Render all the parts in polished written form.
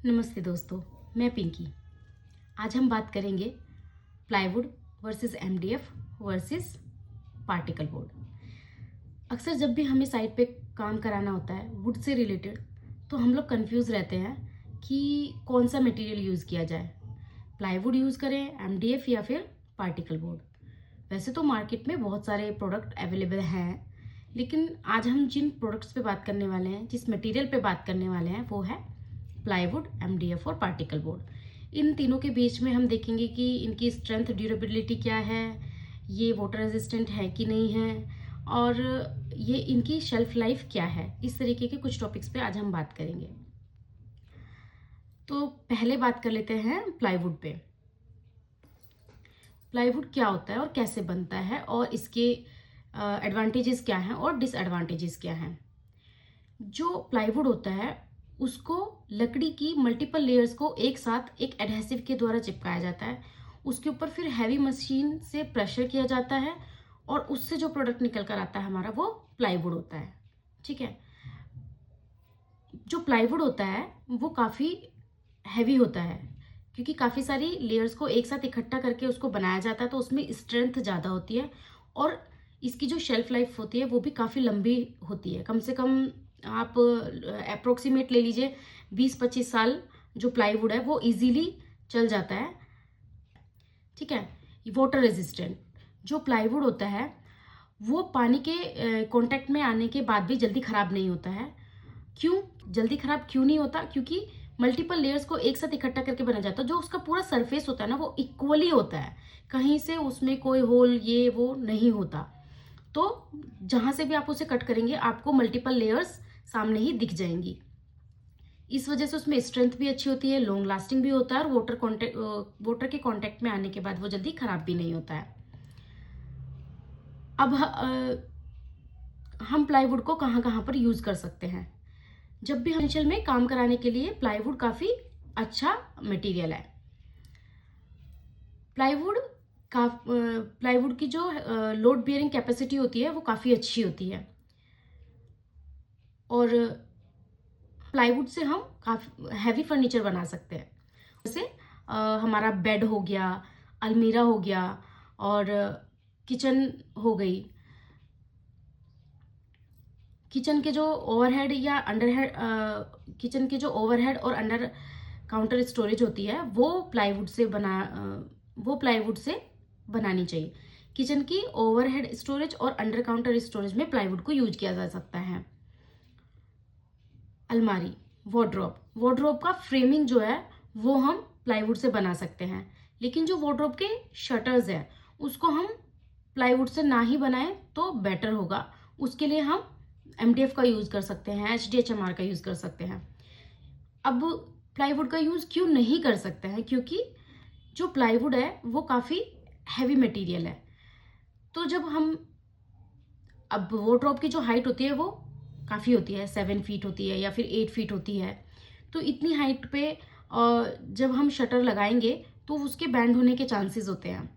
नमस्ते दोस्तों, मैं पिंकी। आज हम बात करेंगे plywood versus MDF versus particle board. अक्सर जब भी हमें साइट पे काम कराना होता है वुड से रिलेटेड, तो हम लोग कंफ्यूज रहते हैं कि कौन सा मटेरियल यूज़ किया जाए, प्लाईवुड यूज़ करें, एमडीएफ या फिर पार्टिकल बोर्ड। वैसे तो मार्केट में बहुत सारे प्रोडक्ट अवेलेबल हैं, लेकिन आज हम जिन प्रोडक्ट्स पे बात करने वाले हैं, जिस मटेरियल पे बात करने वाले हैं, वो है प्लाईवुड, एमडीएफ और पार्टिकल बोर्ड। इन तीनों के बीच में हम देखेंगे कि इनकी स्ट्रेंथ, ड्यूरेबिलिटी क्या है, ये वाटर रेजिस्टेंट है कि नहीं है, और ये इनकी शेल्फ लाइफ क्या है। इस तरीके के कुछ टॉपिक्स पे आज हम बात करेंगे। तो पहले बात कर लेते हैं प्लाईवुड पे। प्लाईवुड क्या होता है और कैसे बनता है, और इसके एडवांटेजेस क्या हैं और डिसएडवांटेजेस क्या हैं। जो प्लाईवुड होता है उसको लकड़ी की मल्टीपल लेयर्स को एक साथ एक एडहेसिव के द्वारा चिपकाया जाता है। उसके ऊपर फिर हैवी मशीन से प्रेशर किया जाता है और उससे जो प्रोडक्ट निकल कर आता है हमारा, वो प्लाईवुड होता है। ठीक है। जो प्लाईवुड होता है वो काफ़ी हैवी होता है, क्योंकि काफ़ी सारी लेयर्स को एक साथ इकट्ठा करके उसको बनाया जाता है, तो उसमें स्ट्रेंथ ज़्यादा होती है और इसकी जो शेल्फ लाइफ होती है वो भी काफ़ी लंबी होती है। कम से कम आप अप्रोक्सीमेट ले लीजिए 20-25 साल जो प्लाईवुड है वो इजीली चल जाता है। ठीक है। वाटर रेजिस्टेंट जो प्लाईवुड होता है वो पानी के कांटेक्ट में आने के बाद भी जल्दी खराब नहीं होता है। क्यों जल्दी खराब क्यों नहीं होता? क्योंकि मल्टीपल लेयर्स को एक साथ इकट्ठा करके बना जाता है। जो उसका पूरा सरफेस होता है ना, वो इक्वली होता है, कहीं से उसमें कोई होल ये वो नहीं होता। तो जहां से भी आप उसे कट करेंगे आपको मल्टीपल लेयर्स सामने ही दिख जाएंगी। इस वजह से उसमें स्ट्रेंथ भी अच्छी होती है, लॉन्ग लास्टिंग भी होता है, और वाटर के कांटेक्ट में आने के बाद वो जल्दी खराब भी नहीं होता है। अब हम प्लाईवुड को कहाँ कहाँ पर यूज कर सकते हैं। जब भी फर्नीचर में काम कराने के लिए प्लाईवुड काफी अच्छा मटेरियल है। प्लाईवुड की जो लोड बियरिंग कैपेसिटी होती है वो काफी अच्छी होती है, और प्लाईवुड से हम काफी हैवी फर्नीचर बना सकते हैं। जैसे हमारा बेड हो गया, अलमीरा हो गया, और किचन हो गई। किचन के जो ओवरहेड या अंडरहेड किचन के जो ओवरहेड और अंडर काउंटर स्टोरेज होती है वो प्लाईवुड से बनानी चाहिए। किचन की ओवरहेड स्टोरेज और अंडर काउंटर स्टोरेज में प्लाईवुड को यूज किया जा सकता है। अलमारी, वार्डरोब का फ्रेमिंग जो है वो हम प्लाईवुड से बना सकते हैं, लेकिन जो वार्डरोब के शटर्स है उसको हम प्लाईवुड से ना ही बनाएं तो बेटर होगा। उसके लिए हम एमडीएफ का यूज कर सकते हैं, एचडीएचएमआर का यूज कर सकते हैं। अब प्लाईवुड का यूज क्यों नहीं कर सकते हैं? क्योंकि जो प्लाईवुड है वो काफी हैवी मटेरियल है। तो जब हम अब वार्डरोब की जो हाइट होती है वो काफ़ी होती है, 7 फीट होती है या फिर 8 फीट होती है। तो इतनी हाइट पे जब हम शटर लगाएंगे तो उसके बैंड होने के चांसेस होते हैं।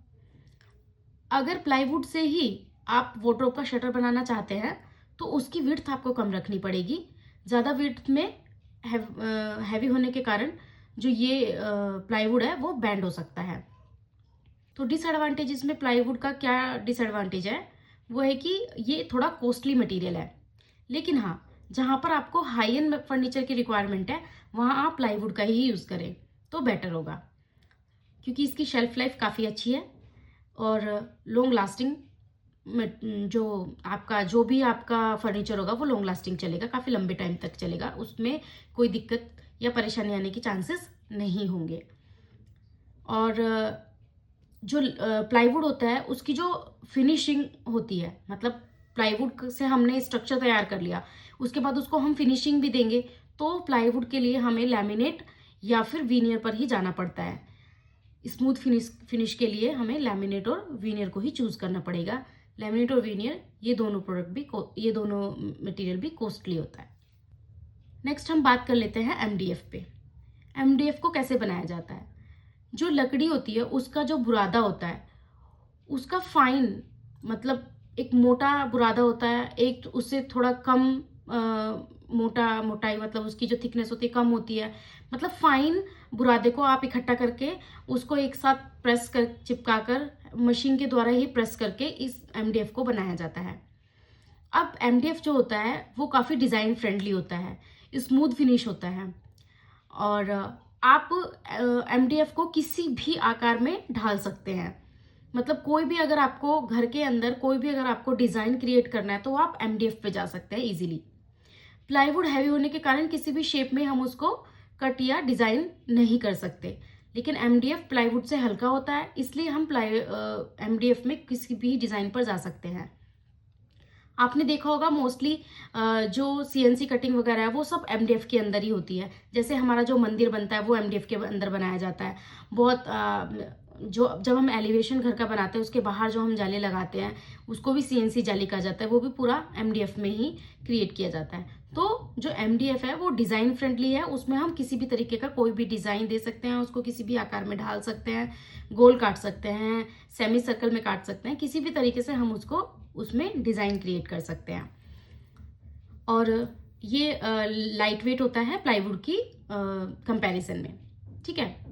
अगर प्लाईवुड से ही आप वार्डरोब का शटर बनाना चाहते हैं तो उसकी विड्थ आपको कम रखनी पड़ेगी। ज़्यादा विड्थ में हैवी होने के कारण जो ये प्लाईवुड है वो बैंड हो सकता है। तो डिसएडवांटेजेस में प्लाईवुड का क्या डिसएडवांटेज है, वो है कि ये थोड़ा कॉस्टली मटेरियल है। लेकिन हाँ, जहाँ पर आपको हाई एंड फर्नीचर की रिक्वायरमेंट है वहाँ आप प्लाईवुड का ही यूज़ करें तो बेटर होगा, क्योंकि इसकी शेल्फ लाइफ काफ़ी अच्छी है और लॉन्ग लास्टिंग जो भी आपका फर्नीचर होगा वो लॉन्ग लास्टिंग चलेगा, काफ़ी लंबे टाइम तक चलेगा, उसमें कोई दिक्कत या परेशानी आने की चांसेस नहीं होंगे। और जो प्लाईवुड होता है उसकी जो फिनिशिंग होती है, मतलब प्लाईवुड से हमने स्ट्रक्चर तैयार कर लिया, उसके बाद उसको हम फिनिशिंग भी देंगे, तो प्लाईवुड के लिए हमें लैमिनेट या फिर वीनियर पर ही जाना पड़ता है। स्मूथ फिनिश के लिए हमें लैमिनेट और वीनियर को ही चूज करना पड़ेगा। लैमिनेट और वीनियर ये दोनों मटेरियल भी कॉस्टली होता है। नेक्स्ट हम बात कर लेते हैं एमडीएफ पे। एमडीएफ को कैसे बनाया जाता है? जो लकड़ी होती है उसका जो बुरादा होता है उसका फाइन, मतलब एक मोटा बुरादा होता है, एक उससे थोड़ा कम मोटाई मतलब उसकी जो थिकनेस होती है कम होती है, मतलब फाइन बुरादे को आप इकट्ठा करके उसको एक साथ प्रेस कर चिपका कर मशीन के द्वारा ही प्रेस करके इस एमडीएफ को बनाया जाता है। अब एमडीएफ जो होता है वो काफ़ी डिज़ाइन फ्रेंडली होता है, स्मूथ फिनिश होता है और आप एमडीएफ को किसी भी आकार में ढाल सकते हैं। मतलब कोई भी अगर आपको घर के अंदर कोई भी अगर आपको डिज़ाइन क्रिएट करना है तो आप एमडीएफ पे जा सकते हैं इजीली। प्लाईवुड हैवी होने के कारण किसी भी शेप में हम उसको कट या डिज़ाइन नहीं कर सकते, लेकिन एमडीएफ प्लाईवुड से हल्का होता है, इसलिए हम एमडीएफ में किसी भी डिज़ाइन पर जा सकते हैं। आपने देखा होगा मोस्टली जो सीएनसी कटिंग वगैरह है वो सब एमडीएफ के अंदर ही होती है। जैसे हमारा जो मंदिर बनता है वो एमडीएफ के अंदर बनाया जाता है। बहुत जो जब हम एलिवेशन घर का बनाते हैं उसके बाहर जो हम जाली लगाते हैं उसको भी सीएनसी जाली कहा जाता है, वो भी पूरा एमडीएफ में ही क्रिएट किया जाता है। तो जो एमडीएफ है वो डिज़ाइन फ्रेंडली है, उसमें हम किसी भी तरीके का कोई भी डिज़ाइन दे सकते हैं, उसको किसी भी आकार में ढाल सकते हैं, गोल काट सकते हैं, सेमी सर्कल में काट सकते हैं, किसी भी तरीके से हम उसको उसमें डिज़ाइन क्रिएट कर सकते हैं। और ये लाइट वेट होता है प्लाईवुड की कंपैरिजन में, ठीक है।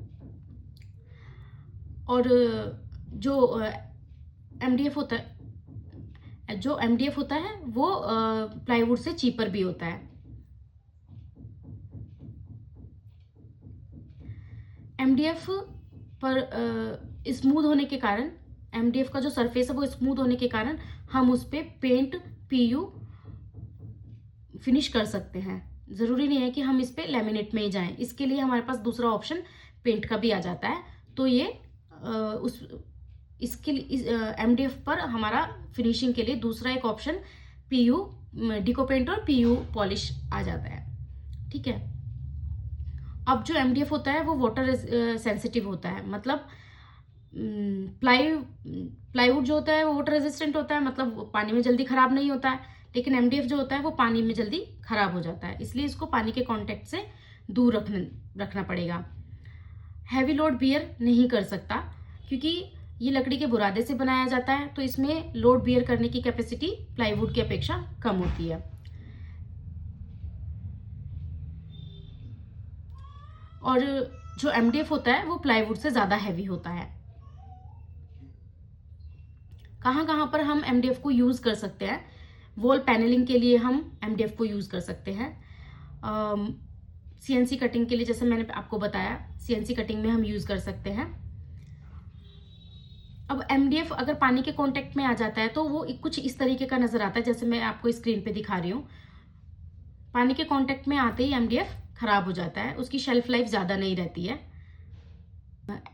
और जो एमडीएफ होता है वो प्लाईवुड से चीपर भी होता है। एमडीएफ पर स्मूथ होने के कारण, एमडीएफ का जो सरफेस है वो स्मूथ होने के कारण हम उस पर पेंट पीयू फिनिश कर सकते हैं। ज़रूरी नहीं है कि हम इस पे लैमिनेट में ही जाएं, इसके लिए हमारे पास दूसरा ऑप्शन पेंट का भी आ जाता है। तो ये इसके लिए एमडीएफ पर हमारा फिनिशिंग के लिए दूसरा एक ऑप्शन पीयू डिको पेंट और पीयू पॉलिश आ जाता है, ठीक है। अब जो एमडीएफ होता है वो वाटर सेंसिटिव होता है, मतलब प्लाईवुड जो होता है वो वाटर रेजिस्टेंट होता है, मतलब पानी में जल्दी खराब नहीं होता है, लेकिन एमडीएफ जो होता है वो पानी में जल्दी खराब हो जाता है, इसलिए इसको पानी के कांटेक्ट से दूर रखना पड़ेगा। हैवी लोड बियर नहीं कर सकता क्योंकि ये लकड़ी के बुरादे से बनाया जाता है, तो इसमें लोड बियर करने की कैपेसिटी प्लाईवुड की अपेक्षा कम होती है। और जो एमडीएफ होता है वो प्लाईवुड से ज़्यादा हैवी होता है। कहाँ कहाँ पर हम एमडीएफ को यूज़ कर सकते हैं? वॉल पैनलिंग के लिए हम एमडीएफ को यूज़ कर सकते हैं। सीएनसी कटिंग के लिए जैसे मैंने आपको बताया, सीएनसी कटिंग में हम यूज़ कर सकते हैं। अब एमडीएफ अगर पानी के कांटेक्ट में आ जाता है तो वो कुछ इस तरीके का नजर आता है, जैसे मैं आपको स्क्रीन पे दिखा रही हूँ। पानी के कांटेक्ट में आते ही एमडीएफ खराब हो जाता है, उसकी शेल्फ लाइफ ज़्यादा नहीं रहती है।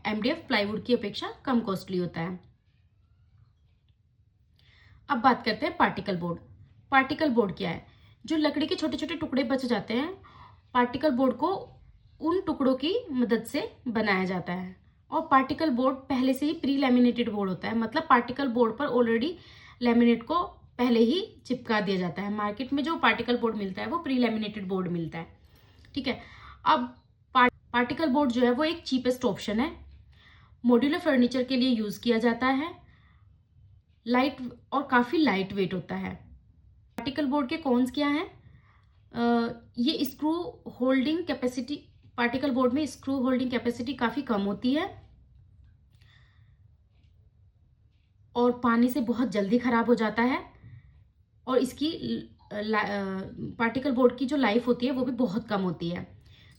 एमडीएफ प्लाईवुड की अपेक्षा कम कॉस्टली होता है। अब बात करते हैं पार्टिकल बोर्ड। पार्टिकल बोर्ड क्या है? जो लकड़ी के छोटे छोटे टुकड़े बच जाते हैं, पार्टिकल बोर्ड को उन टुकड़ों की मदद से बनाया जाता है। और पार्टिकल बोर्ड पहले से ही प्री लैमिनेटेड बोर्ड होता है, मतलब पार्टिकल बोर्ड पर ऑलरेडी लैमिनेट को पहले ही चिपका दिया जाता है। मार्केट में जो पार्टिकल बोर्ड मिलता है वो प्री लैमिनेटेड बोर्ड मिलता है, ठीक है। अब पार्टिकल बोर्ड जो है वो एक चीपेस्ट ऑप्शन है, मॉड्यूलर फर्नीचर के लिए यूज किया जाता है, लाइट और काफी लाइट वेट होता है। पार्टिकल बोर्ड के कॉन्स क्या हैं? ये screw holding capacity, particle board में स्क्रू होल्डिंग कैपेसिटी काफी कम होती है और पानी से बहुत जल्दी खराब हो जाता है, और इसकी पार्टिकल बोर्ड की जो लाइफ होती है वो भी बहुत कम होती है।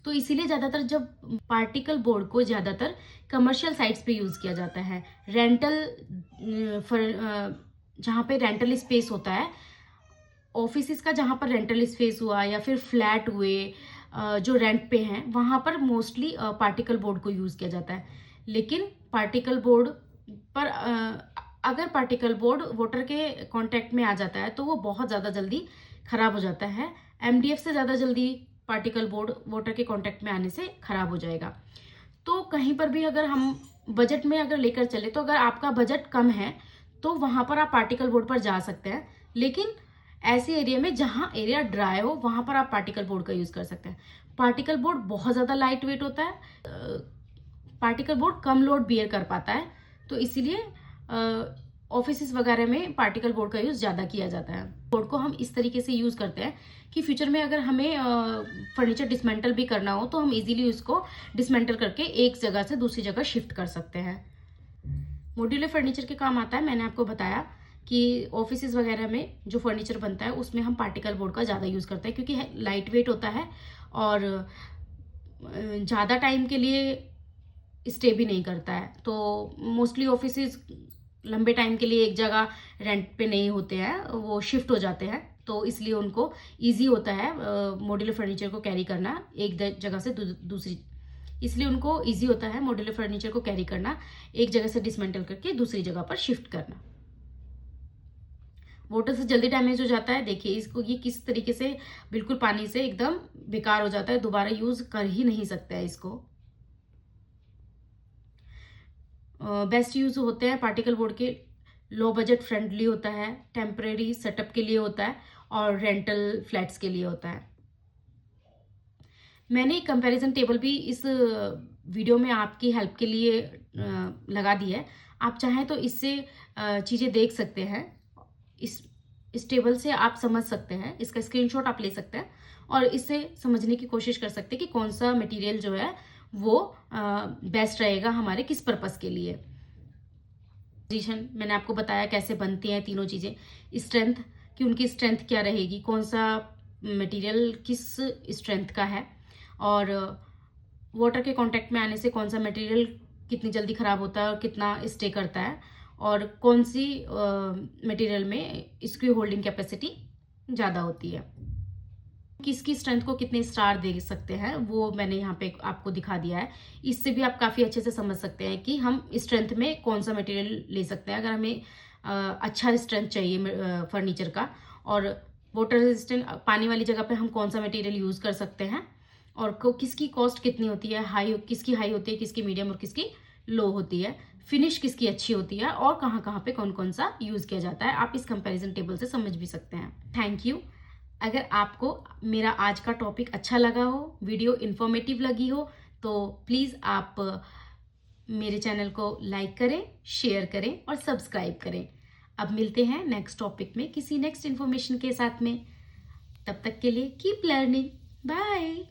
तो इसीलिए ज़्यादातर जब पार्टिकल बोर्ड को ज़्यादातर कमर्शियल साइट्स पे यूज़ किया जाता है, जहाँ पे रेंटल स्पेस होता है, ऑफिस का जहाँ पर रेंटल स्पेस हुआ या फिर फ्लैट हुए जो रेंट पे हैं, वहाँ पर मोस्टली पार्टिकल बोर्ड को यूज़ किया जाता है। लेकिन पार्टिकल बोर्ड पर अगर पार्टिकल बोर्ड वाटर के कांटेक्ट में आ जाता है तो वो बहुत ज़्यादा जल्दी खराब हो जाता है। एमडीएफ से ज़्यादा जल्दी पार्टिकल बोर्ड वाटर के कांटेक्ट में आने से खराब हो जाएगा। तो कहीं पर भी अगर हम बजट में अगर लेकर चले, तो अगर आपका बजट कम है तो वहाँ पर आप पार्टिकल बोर्ड पर जा सकते हैं, लेकिन ऐसे एरिया में जहाँ एरिया ड्राई हो वहाँ पर आप पार्टिकल बोर्ड का यूज़ कर सकते हैं। पार्टिकल बोर्ड बहुत ज़्यादा लाइट वेट होता है, पार्टिकल बोर्ड कम लोड बियर कर पाता है, तो इसीलिए ऑफिसेस वगैरह में पार्टिकल बोर्ड का यूज़ ज़्यादा किया जाता है। बोर्ड को हम इस तरीके से यूज़ करते हैं कि फ्यूचर में अगर हमें फर्नीचर डिसमेंटल भी करना हो तो हम इजीली उसको डिसमेंटल करके एक जगह से दूसरी जगह शिफ्ट कर सकते हैं। मॉड्यूलर फर्नीचर के काम आता है, मैंने आपको बताया कि ऑफिसेज वगैरह में जो फर्नीचर बनता है उसमें हम पार्टिकल बोर्ड का ज़्यादा यूज़ करते हैं क्योंकि लाइट वेट होता है और ज़्यादा टाइम के लिए स्टे भी नहीं करता है। तो मोस्टली ऑफिसेज लंबे टाइम के लिए एक जगह रेंट पे नहीं होते हैं, वो शिफ्ट हो जाते हैं, तो इसलिए उनको इजी होता है मॉड्यूलर फर्नीचर को कैरी करना एक जगह से दूसरी, इसलिए उनको इजी होता है मॉड्यूलर फर्नीचर को कैरी करना एक जगह से डिसमेंटल करके दूसरी जगह पर शिफ्ट करना। वाटर से जल्दी डैमेज हो जाता है। देखिए इसको, ये किस तरीके से बिल्कुल पानी से एकदम बेकार हो जाता है, दोबारा यूज कर ही नहीं सकते हैं इसको। बेस्ट यूज होते हैं पार्टिकल बोर्ड के, लो बजट फ्रेंडली होता है, टेम्परेरी सेटअप के लिए होता है और रेंटल फ्लैट्स के लिए होता है। मैंने एक कंपैरिजन टेबल भी इस वीडियो में आपकी हेल्प के लिए लगा दी है। आप चाहें तो इससे चीज़ें देख सकते हैं। इस टेबल से आप समझ सकते हैं, इसका स्क्रीनशॉट आप ले सकते हैं और इससे समझने की कोशिश कर सकते हैं कि कौन सा मटेरियल जो है वो बेस्ट रहेगा हमारे किस पर्पस के लिए। पोजीशन मैंने आपको बताया कैसे बनती हैं तीनों चीज़ें, स्ट्रेंथ कि उनकी स्ट्रेंथ क्या रहेगी, कौन सा मटेरियल किस स्ट्रेंथ का है, और वाटर के कांटेक्ट में आने से कौन सा मटेरियल कितनी जल्दी ख़राब होता है और कितना स्टे करता है, और कौन सी मटेरियल में इसकी होल्डिंग कैपेसिटी ज़्यादा होती है, किसकी स्ट्रेंथ को कितने स्टार दे सकते हैं वो मैंने यहाँ पे आपको दिखा दिया है। इससे भी आप काफ़ी अच्छे से समझ सकते हैं कि हम स्ट्रेंथ में कौन सा मटेरियल ले सकते हैं अगर हमें अच्छा स्ट्रेंथ चाहिए फर्नीचर का, और वाटर रेजिस्टेंट पानी वाली जगह पे हम कौन सा मटेरियल यूज़ कर सकते हैं, और किसकी कॉस्ट कितनी होती है, किसकी हाई होती है, किसकी मीडियम और किसकी लो होती है, फिनिश किसकी अच्छी होती है, और कहाँ कहाँ पे कौन कौन सा यूज़ किया जाता है। आप इस कंपैरिजन टेबल से समझ भी सकते हैं। Thank you. अगर आपको मेरा आज का टॉपिक अच्छा लगा हो, वीडियो इन्फॉर्मेटिव लगी हो, तो प्लीज़ आप मेरे चैनल को लाइक करें, शेयर करें और सब्सक्राइब करें। अब मिलते हैं नेक्स्ट टॉपिक में किसी नेक्स्ट इन्फॉर्मेशन के साथ में। तब तक के लिए कीप लर्निंग। बाय।